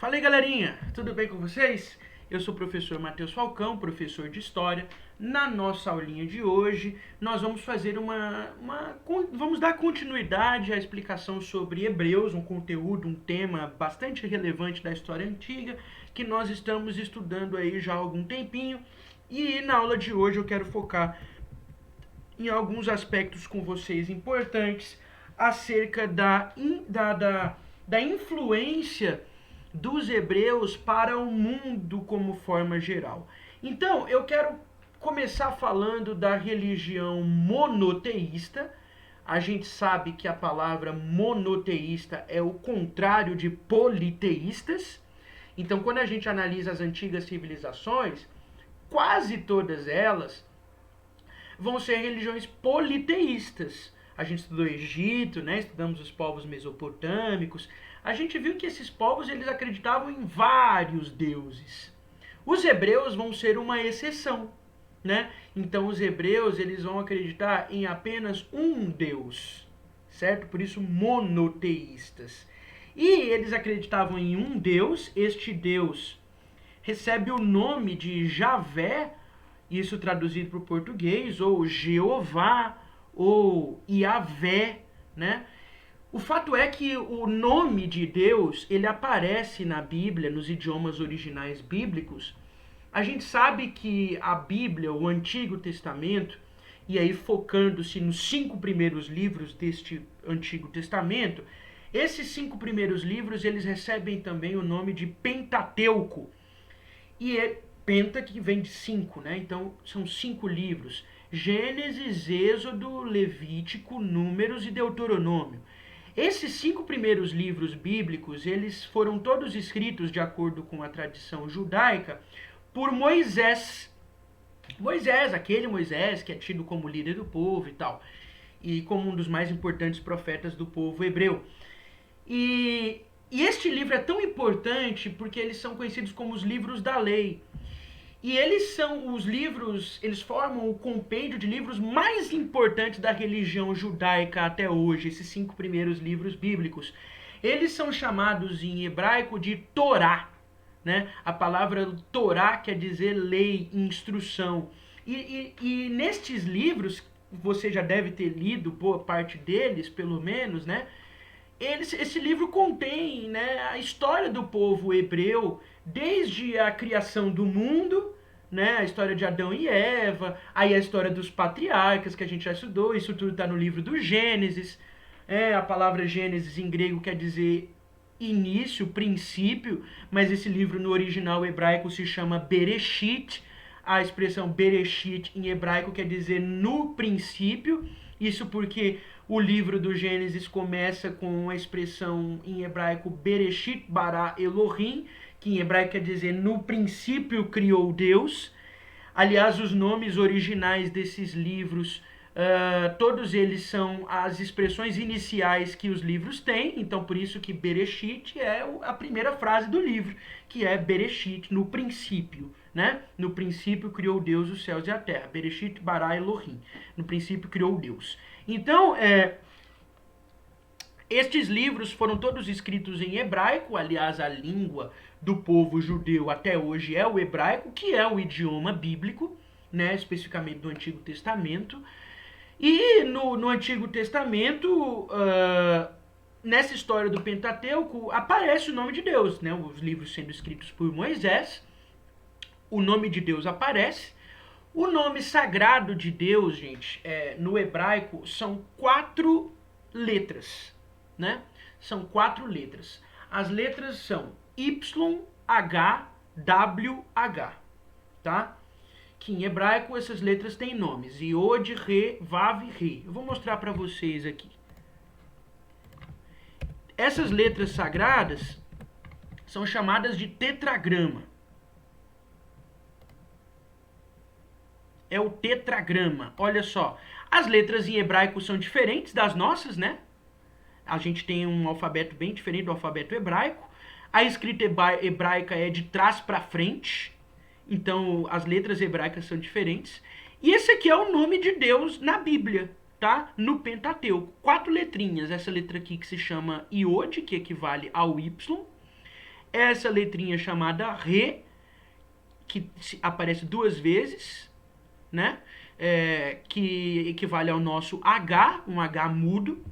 Fala aí, galerinha, tudo bem com vocês? Eu sou o professor Matheus Falcão, professor de História. Na nossa aulinha de hoje, nós vamos fazer vamos dar continuidade à explicação sobre Hebreus, um conteúdo, um tema bastante relevante da história antiga, que nós estamos estudando aí já há algum tempinho. E na aula de hoje eu quero focar em alguns aspectos com vocês importantes acerca da influência dos hebreus para o mundo como forma geral. Então, eu quero começar falando da religião monoteísta. A gente sabe que a palavra monoteísta é o contrário de politeístas. Então, quando a gente analisa as antigas civilizações, quase todas elas vão ser religiões politeístas. A gente estudou o Egito, né? Estudamos os povos mesopotâmicos. A gente viu que esses povos eles acreditavam em vários deuses. Os hebreus vão ser uma exceção, né? Então os hebreus eles vão acreditar em apenas um Deus, certo? Por isso monoteístas. E eles acreditavam em um Deus. Este Deus recebe o nome de Javé, isso traduzido para o português, ou Jeová, ou Iavé, né? O fato é que o nome de Deus, ele aparece na Bíblia, nos idiomas originais bíblicos. A gente sabe que a Bíblia, o Antigo Testamento, e aí focando-se nos 5 primeiros livros deste Antigo Testamento, esses 5 primeiros livros, eles recebem também o nome de Pentateuco. E é penta que vem de 5, né? Então são 5 livros: Gênesis, Êxodo, Levítico, Números e Deuteronômio. Esses 5 primeiros livros bíblicos, eles foram todos escritos de acordo com a tradição judaica por Moisés. Moisés, aquele Moisés que é tido como líder do povo e tal, e como um dos mais importantes profetas do povo hebreu. E este livro é tão importante porque eles são conhecidos como os livros da lei. E eles são os livros, eles formam o compêndio de livros mais importantes da religião judaica até hoje, esses 5 primeiros livros bíblicos. Eles são chamados em hebraico de Torá, né? A palavra Torá quer dizer lei, instrução. E nestes livros, você já deve ter lido boa parte deles, pelo menos, né? Esse livro contém, né, a história do povo hebreu, desde a criação do mundo, né, a história de Adão e Eva, aí a história dos patriarcas que a gente já estudou. Isso tudo está no livro do Gênesis. A palavra Gênesis em grego quer dizer início, princípio, mas esse livro no original hebraico se chama Bereshit. A expressão Bereshit em hebraico quer dizer no princípio. Isso porque o livro do Gênesis começa com a expressão em hebraico Bereshit bara Elohim, que em hebraico quer dizer no princípio criou Deus. Aliás, os nomes originais desses livros, todos eles são as expressões iniciais que os livros têm. Então, por isso que Bereshit é a primeira frase do livro, que é Bereshit, no princípio. Né? No princípio criou Deus os céus e a terra. Bereshit bara Elohim. No princípio criou Deus. Então, estes livros foram todos escritos em hebraico. Aliás, a língua do povo judeu até hoje é o hebraico, que é o idioma bíblico, né? Especificamente do Antigo Testamento. E no Antigo Testamento, nessa história do Pentateuco, aparece o nome de Deus, né? Os livros sendo escritos por Moisés, o nome de Deus aparece. O nome sagrado de Deus, gente, no hebraico, são 4 letras, né? São 4 letras. As letras são YHWH, tá? Que em hebraico essas letras têm nomes: Iod, Re, Vav e Re. Eu vou mostrar para vocês aqui. Essas letras sagradas são chamadas de tetragrama. É o tetragrama. Olha só, as letras em hebraico são diferentes das nossas, né? A gente tem um alfabeto bem diferente do alfabeto hebraico. A escrita hebraica é de trás para frente, então as letras hebraicas são diferentes. E esse aqui é o nome de Deus na Bíblia, tá? No Pentateuco. 4 letrinhas. Essa letra aqui que se chama Iod, que equivale ao Y. essa letrinha chamada Re, que aparece 2 vezes, né? Que equivale ao nosso H, um H mudo.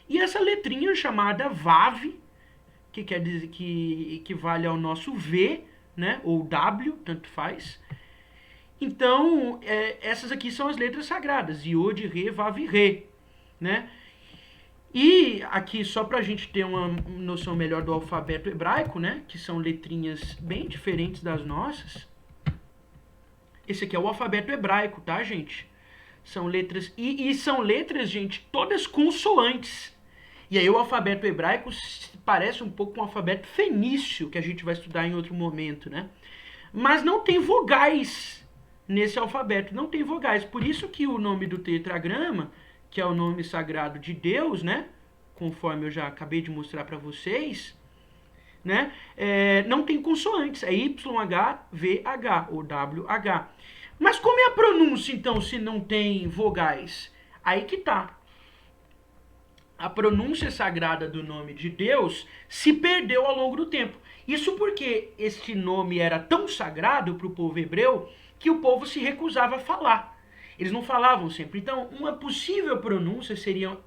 E essa letrinha chamada Vav, que quer dizer que equivale ao nosso V, né? Ou W, tanto faz. Então, essas aqui são as letras sagradas, Iod, Re, Vav e Re, né? E aqui, só para a gente ter uma noção melhor do alfabeto hebraico, né? Que são letrinhas bem diferentes das nossas. Esse aqui é o alfabeto hebraico, tá, gente? São letras, e são letras, gente, todas consoantes. E aí o alfabeto hebraico parece um pouco com o alfabeto fenício, que a gente vai estudar em outro momento, né? Mas não tem vogais nesse alfabeto, não tem vogais. Por isso que o nome do tetragrama, que é o nome sagrado de Deus, né? Conforme eu já acabei de mostrar para vocês, né? Não tem consoantes, é YHVH ou WH. Mas como é a pronúncia, então, se não tem vogais? Aí que tá. A pronúncia sagrada do nome de Deus se perdeu ao longo do tempo. Isso porque este nome era tão sagrado para o povo hebreu que o povo se recusava a falar. Eles não falavam sempre. Então, uma possível pronúncia seria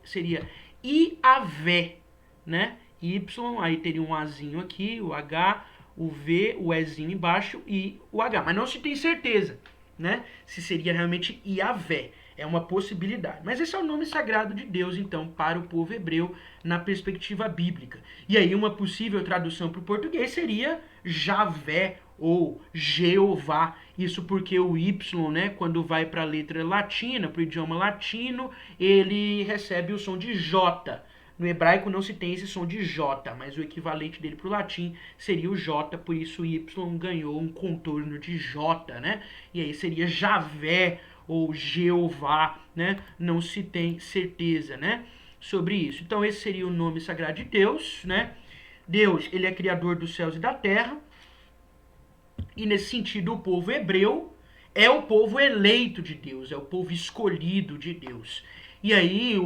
Iavé, né? Y, aí teria um Azinho aqui, o H, o V, o Ezinho embaixo e o H. Mas não se tem certeza, né? Se seria realmente Iavé. É uma possibilidade. Mas esse é o nome sagrado de Deus, então, para o povo hebreu na perspectiva bíblica. E aí uma possível tradução para o português seria Javé ou Jeová. Isso porque o Y, né, quando vai para a letra latina, para o idioma latino, ele recebe o som de J. No hebraico não se tem esse som de J, mas o equivalente dele para o latim seria o J, por isso o Y ganhou um contorno de J, né? E aí seria Javé ou Jeová, né? Não se tem certeza, né, sobre isso. Então esse seria o nome sagrado de Deus, né? Deus, ele é criador dos céus e da terra. E nesse sentido, o povo hebreu é o povo eleito de Deus, é o povo escolhido de Deus. E aí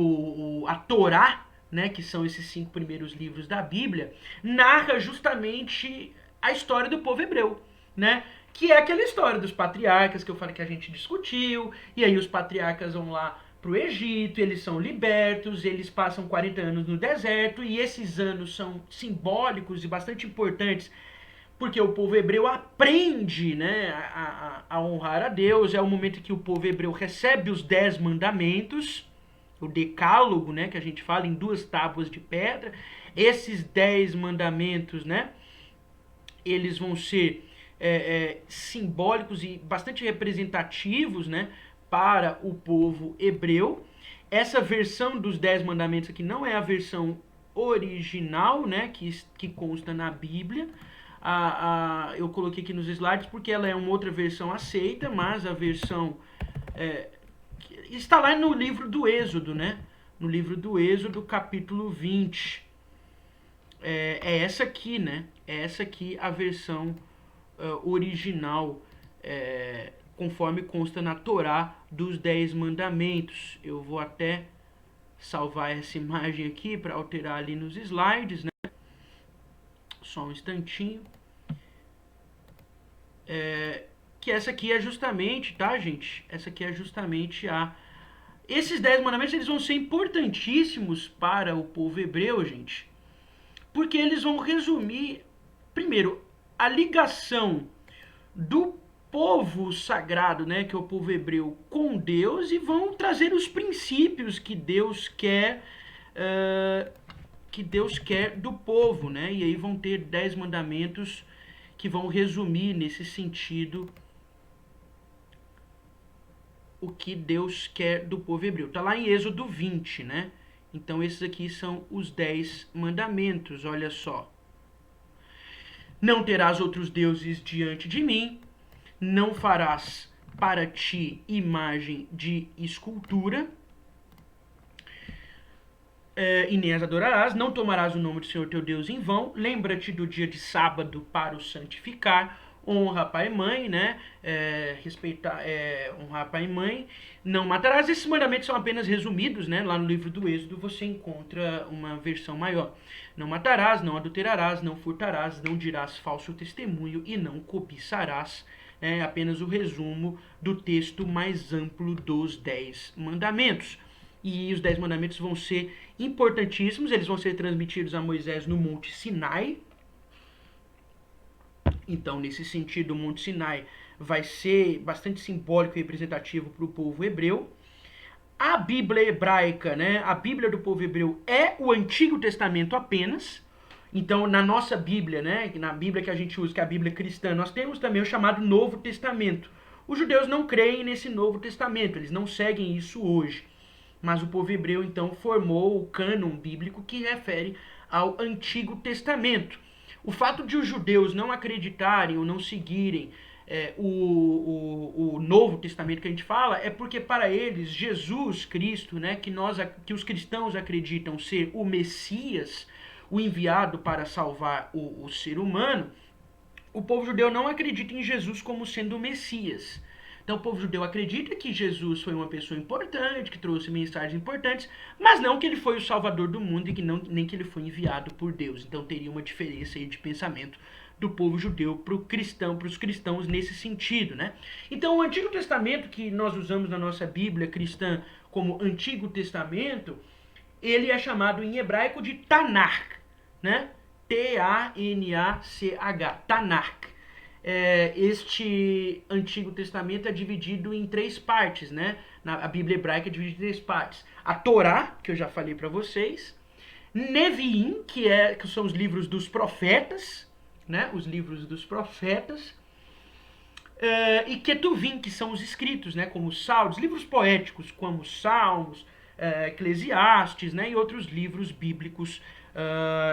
a Torá, né, que são esses 5 primeiros livros da Bíblia, narra justamente a história do povo hebreu, né? Que é aquela história dos patriarcas que eu falei que a gente discutiu, e aí os patriarcas vão lá para o Egito, eles são libertos, eles passam 40 anos no deserto, e esses anos são simbólicos e bastante importantes, porque o povo hebreu aprende, né, a honrar a Deus. É o momento em que o povo hebreu recebe os 10 mandamentos, o decálogo, né, que a gente fala em 2 tábuas de pedra. Esses 10 mandamentos, né, eles vão ser simbólicos e bastante representativos, né, para o povo hebreu. Essa versão dos 10 mandamentos aqui não é a versão original, né, que consta na Bíblia. Eu coloquei aqui nos slides porque ela é uma outra versão aceita, mas a versão está lá no livro do Êxodo, né? No livro do Êxodo, capítulo 20. É essa aqui, né? É essa aqui a versão original, conforme consta na Torá dos 10 mandamentos. Eu vou até salvar essa imagem aqui para alterar ali nos slides, né? Só um instantinho. Que essa aqui é justamente, tá, gente? Essa aqui é justamente Esses 10 mandamentos, eles vão ser importantíssimos para o povo hebreu, gente. Porque eles vão resumir, primeiro, a ligação do povo sagrado, né, que é o povo hebreu, com Deus, e vão trazer os princípios que Deus quer do povo, né? E aí vão ter 10 mandamentos que vão resumir nesse sentido o que Deus quer do povo hebreu. Está lá em Êxodo 20, né? Então esses aqui são os 10 mandamentos, olha só. Não terás outros deuses diante de mim, não farás para ti imagem de escultura, e nem as adorarás, não tomarás o nome do Senhor teu Deus em vão, lembra-te do dia de sábado para o santificar, honra pai e mãe, né? Honrar pai e mãe, não matarás. Esses mandamentos são apenas resumidos, né? Lá no livro do Êxodo você encontra uma versão maior. Não matarás, não adulterarás, não furtarás, não dirás falso testemunho e não cobiçarás. É apenas o resumo do texto mais amplo dos 10 mandamentos. E os 10 mandamentos vão ser importantíssimos, eles vão ser transmitidos a Moisés no Monte Sinai. Então, nesse sentido, o Monte Sinai vai ser bastante simbólico e representativo para o povo hebreu. A Bíblia hebraica, né, a Bíblia do povo hebreu é o Antigo Testamento apenas. Então, na nossa Bíblia, né, na Bíblia que a gente usa, que é a Bíblia cristã, nós temos também o chamado Novo Testamento. Os judeus não creem nesse Novo Testamento, eles não seguem isso hoje. Mas o povo hebreu, então, formou o cânon bíblico que refere ao Antigo Testamento. O fato de os judeus não acreditarem ou não seguirem o Novo Testamento que a gente fala é porque para eles Jesus Cristo, né, que os cristãos acreditam ser o Messias, o enviado para salvar o ser humano, o povo judeu não acredita em Jesus como sendo o Messias. Então o povo judeu acredita que Jesus foi uma pessoa importante, que trouxe mensagens importantes, mas não que ele foi o salvador do mundo e que nem que ele foi enviado por Deus. Então teria uma diferença aí de pensamento do povo judeu para os cristãos nesse sentido, né? Então o Antigo Testamento que nós usamos na nossa Bíblia cristã como Antigo Testamento, ele é chamado em hebraico de Tanakh, né? T-A-N-A-C-H, Tanakh. Este Antigo Testamento é dividido em 3 partes, né? A Bíblia hebraica é dividida em 3 partes. A Torá, que eu já falei para vocês, Neviim, que são os livros dos profetas, né? Os livros dos profetas, e Ketuvim, que são os escritos, né? Como os Salmos, livros poéticos, como os Salmos, Eclesiastes, né? E outros livros bíblicos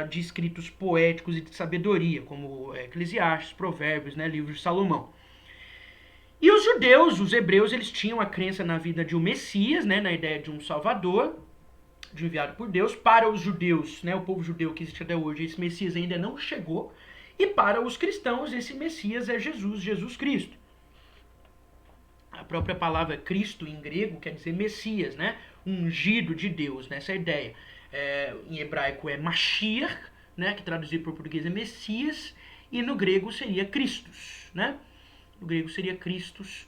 de escritos poéticos e de sabedoria, como Eclesiastes, Provérbios, né, livro de Salomão. E os judeus, os hebreus, eles tinham a crença na vida de um Messias, né, na ideia de um Salvador, de enviado por Deus. Para os judeus, né, o povo judeu que existe até hoje, esse Messias ainda não chegou. E para os cristãos, esse Messias é Jesus Cristo. A própria palavra Cristo em grego quer dizer Messias, né, ungido de Deus, né, essa ideia. Em hebraico é Mashiach, né, que traduzido para o português é Messias, e no grego seria Christus, né? No grego seria Christus,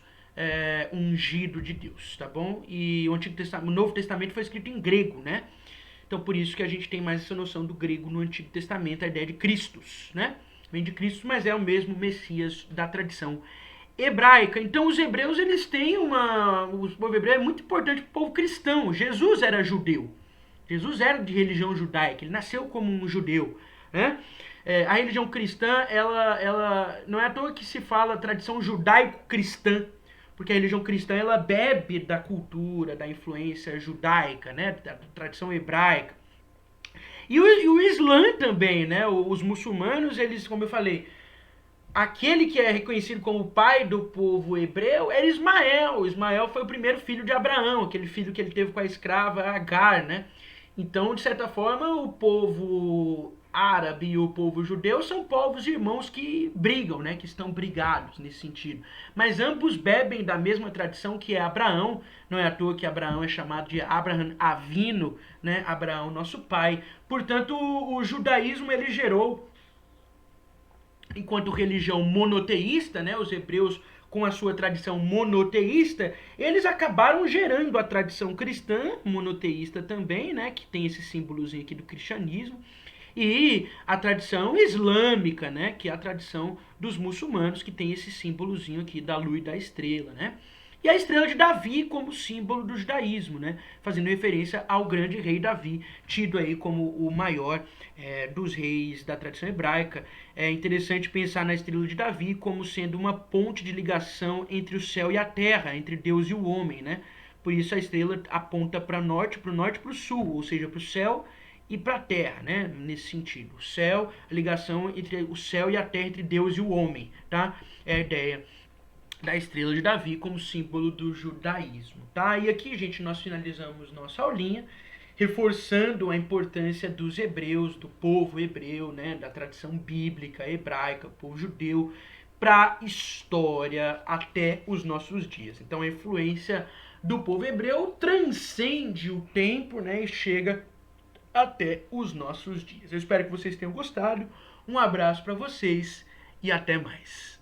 ungido de Deus, tá bom? E o Novo Testamento foi escrito em grego, né? Então por isso que a gente tem mais essa noção do grego no Antigo Testamento, a ideia de Christus, né? Vem de Cristo, mas é o mesmo Messias da tradição hebraica. Então os hebreus, eles têm o povo hebreu é muito importante para o povo cristão. Jesus era judeu. Jesus era de religião judaica, ele nasceu como um judeu, né? A religião cristã, ela não é à toa que se fala tradição judaico-cristã, porque a religião cristã ela bebe da cultura, da influência judaica, né? Da tradição hebraica. E o Islã também, né? Os muçulmanos, eles, como eu falei, aquele que é reconhecido como o pai do povo hebreu era Ismael. Ismael foi o primeiro filho de Abraão, aquele filho que ele teve com a escrava Agar, né? Então, de certa forma, o povo árabe e o povo judeu são povos irmãos que brigam, né? Que estão brigados nesse sentido. Mas ambos bebem da mesma tradição que é Abraão. Não é à toa que Abraão é chamado de Abraham Avino, né? Abraão, nosso pai. Portanto, o judaísmo ele gerou, enquanto religião monoteísta, né? Os hebreus com a sua tradição monoteísta, eles acabaram gerando a tradição cristã, monoteísta também, né, que tem esse símbolozinho aqui do cristianismo, e a tradição islâmica, né, que é a tradição dos muçulmanos, que tem esse símbolozinho aqui da lua e da estrela, né. E a estrela de Davi como símbolo do judaísmo, né, fazendo referência ao grande rei Davi, tido aí como o maior dos reis da tradição hebraica. É interessante pensar na estrela de Davi como sendo uma ponte de ligação entre o céu e a terra, entre Deus e o homem, né? Por isso a estrela aponta para o norte e para o sul, ou seja, para o céu e para a terra, né? Nesse sentido. O céu, a ligação entre o céu e a terra, entre Deus e o homem, tá? É a ideia da estrela de Davi como símbolo do judaísmo, tá? E aqui, gente, nós finalizamos nossa aulinha, reforçando a importância dos hebreus, do povo hebreu, né, da tradição bíblica hebraica, povo judeu, para a história até os nossos dias. Então a influência do povo hebreu transcende o tempo, né, e chega até os nossos dias. Eu espero que vocês tenham gostado. Um abraço para vocês e até mais.